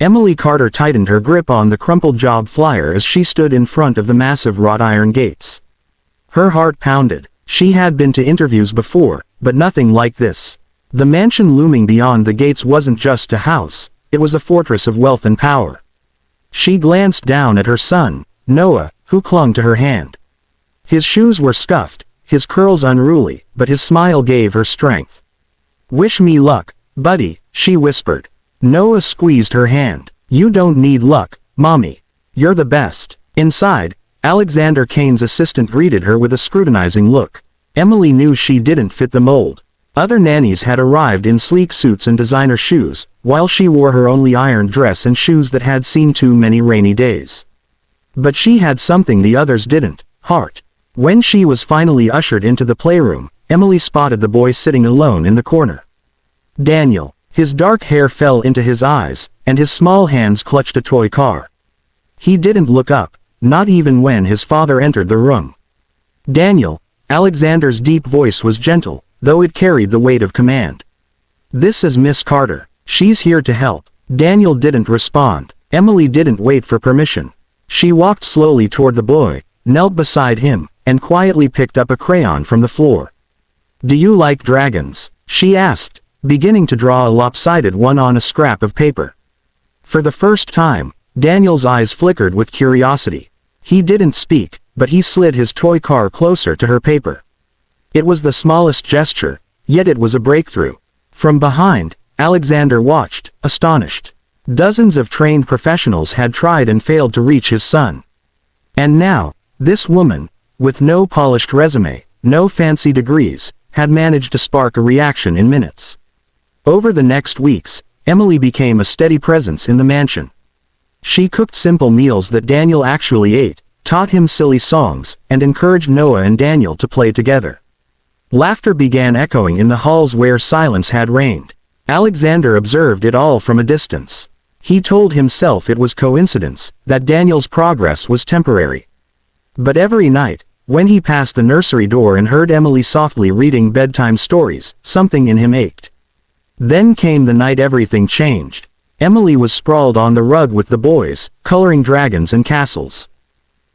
Emily Carter tightened her grip on the crumpled job flyer as she stood in front of the massive wrought iron gates. Her heart pounded. She had been to interviews before, but nothing like this. The mansion looming beyond the gates wasn't just a house, it was a fortress of wealth and power. She glanced down at her son, Noah, who clung to her hand. His shoes were scuffed, his curls unruly, but his smile gave her strength. "Wish me luck, buddy," she whispered. Noah squeezed her hand. "You don't need luck, Mommy. You're the best." Inside, Alexander Kane's assistant greeted her with a scrutinizing look. Emily knew she didn't fit the mold. Other nannies had arrived in sleek suits and designer shoes, while she wore her only ironed dress and shoes that had seen too many rainy days. But she had something the others didn't: heart. When she was finally ushered into the playroom, Emily spotted the boy sitting alone in the corner. Daniel. His dark hair fell into his eyes, and his small hands clutched a toy car. He didn't look up, not even when his father entered the room. "Daniel." Alexander's deep voice was gentle, though it carried the weight of command. "This is Miss Carter. She's here to help." Daniel didn't respond. Emily didn't wait for permission. She walked slowly toward the boy, knelt beside him, and quietly picked up a crayon from the floor. "Do you like dragons?" she asked, beginning to draw a lopsided one on a scrap of paper. For the first time, Daniel's eyes flickered with curiosity. He didn't speak, but he slid his toy car closer to her paper. It was the smallest gesture, yet it was a breakthrough. From behind, Alexander watched, astonished. Dozens of trained professionals had tried and failed to reach his son. And now, this woman, with no polished resume, no fancy degrees, had managed to spark a reaction in minutes. Over the next weeks, Emily became a steady presence in the mansion. She cooked simple meals that Daniel actually ate, taught him silly songs, and encouraged Noah and Daniel to play together. Laughter began echoing in the halls where silence had reigned. Alexander observed it all from a distance. He told himself it was coincidence, that Daniel's progress was temporary. But every night, when he passed the nursery door and heard Emily softly reading bedtime stories, something in him ached. Then came the night everything changed. Emily was sprawled on the rug with the boys, coloring dragons and castles.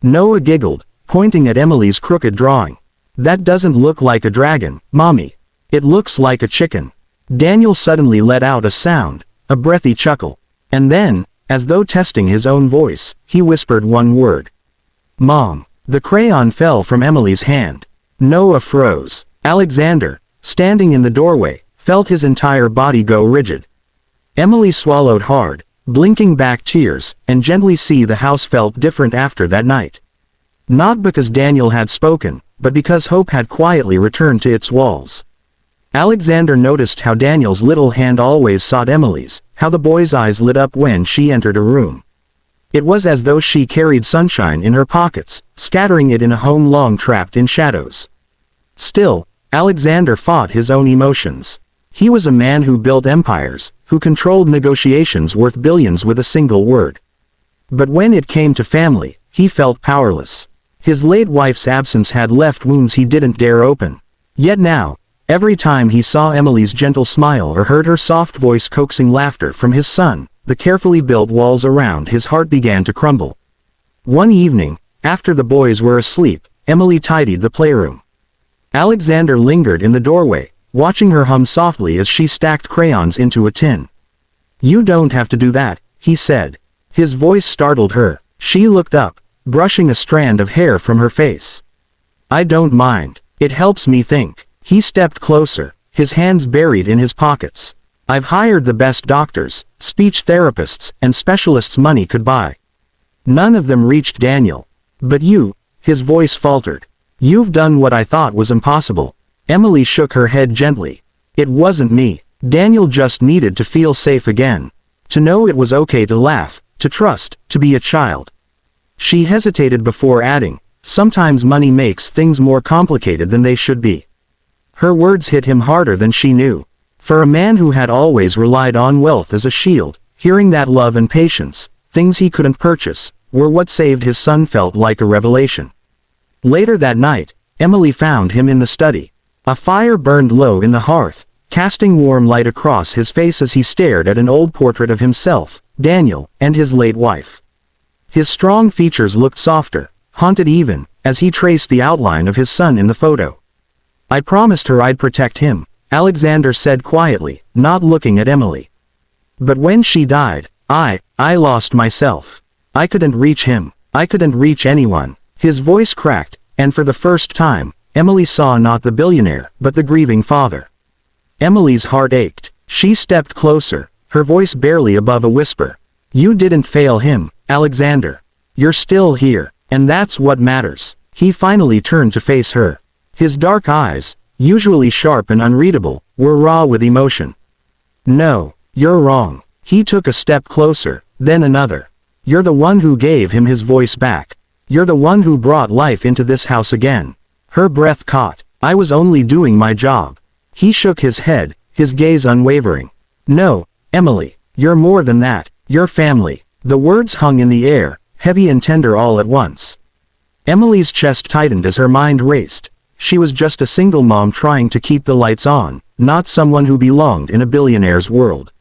Noah giggled, pointing at Emily's crooked drawing. "That doesn't look like a dragon, Mommy. It looks like a chicken." Daniel suddenly let out a sound, a breathy chuckle. And then, as though testing his own voice, he whispered one word. "Mom." The crayon fell from Emily's hand. Noah froze. Alexander, standing in the doorway, felt his entire body go rigid. Emily swallowed hard, blinking back tears, and gently see the house felt different after that night. Not because Daniel had spoken, but because hope had quietly returned to its walls. Alexander noticed how Daniel's little hand always sought Emily's, how the boy's eyes lit up when she entered a room. It was as though she carried sunshine in her pockets, scattering it in a home long trapped in shadows. Still, Alexander fought his own emotions. He was a man who built empires, who controlled negotiations worth billions with a single word. But when it came to family, he felt powerless. His late wife's absence had left wounds he didn't dare open. Yet now, every time he saw Emily's gentle smile or heard her soft voice coaxing laughter from his son, the carefully built walls around his heart began to crumble. One evening, after the boys were asleep, Emily tidied the playroom. Alexander lingered in the doorway, watching her hum softly as she stacked crayons into a tin. "You don't have to do that," he said. His voice startled her. She looked up, brushing a strand of hair from her face. "I don't mind. It helps me think." He stepped closer, his hands buried in his pockets. "I've hired the best doctors, speech therapists, and specialists money could buy. None of them reached Daniel. But you," his voice faltered. "You've done what I thought was impossible." Emily shook her head gently. "It wasn't me. Daniel just needed to feel safe again. To know it was okay to laugh, to trust, to be a child." She hesitated before adding, "Sometimes money makes things more complicated than they should be." Her words hit him harder than she knew. For a man who had always relied on wealth as a shield, hearing that love and patience, things he couldn't purchase, were what saved his son felt like a revelation. Later that night, Emily found him in the study. A fire burned low in the hearth, casting warm light across his face as he stared at an old portrait of himself, Daniel, and his late wife. His strong features looked softer, haunted even, as he traced the outline of his son in the photo. "I promised her I'd protect him," Alexander said quietly, not looking at Emily. "But when she died, I lost myself. I couldn't reach him. I couldn't reach anyone." His voice cracked, and for the first time, Emily saw not the billionaire, but the grieving father. Emily's heart ached. She stepped closer, her voice barely above a whisper. "You didn't fail him, Alexander. You're still here, and that's what matters." He finally turned to face her. His dark eyes, usually sharp and unreadable, were raw with emotion. "No, you're wrong." He took a step closer, then another. "You're the one who gave him his voice back. You're the one who brought life into this house again." Her breath caught. "I was only doing my job." He shook his head, his gaze unwavering. "No, Emily, you're more than that. You're family." The words hung in the air, heavy and tender all at once. Emily's chest tightened as her mind raced. She was just a single mom trying to keep the lights on, not someone who belonged in a billionaire's world.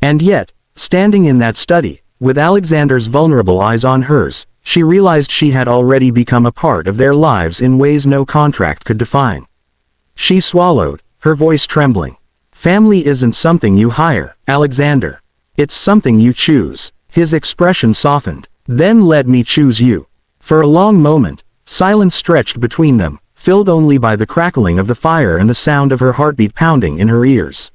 And yet, standing in that study, with Alexander's vulnerable eyes on hers, she realized she had already become a part of their lives in ways no contract could define. She swallowed, her voice trembling. "Family isn't something you hire, Alexander. It's something you choose." His expression softened. "Then let me choose you." For a long moment, silence stretched between them, filled only by the crackling of the fire and the sound of her heartbeat pounding in her ears.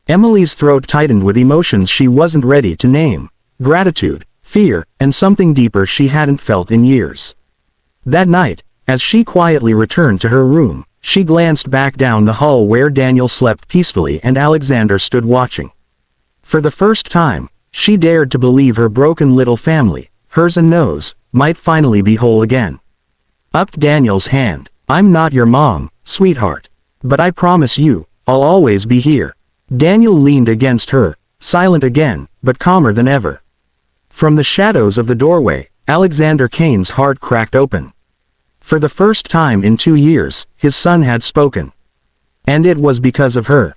Emily's throat tightened with emotions she wasn't ready to name: gratitude, fear, and something deeper she hadn't felt in years. That night, as she quietly returned to her room, she glanced back down the hall where Daniel slept peacefully and Alexander stood watching. For the first time, she dared to believe her broken little family, hers and Noah's, might finally be whole again. Up Daniel's hand. "I'm not your mom, sweetheart. But I promise you, I'll always be here." Daniel leaned against her, silent again, but calmer than ever. From the shadows of the doorway, Alexander Kane's heart cracked open. For the first time in 2 years, his son had spoken. And it was because of her.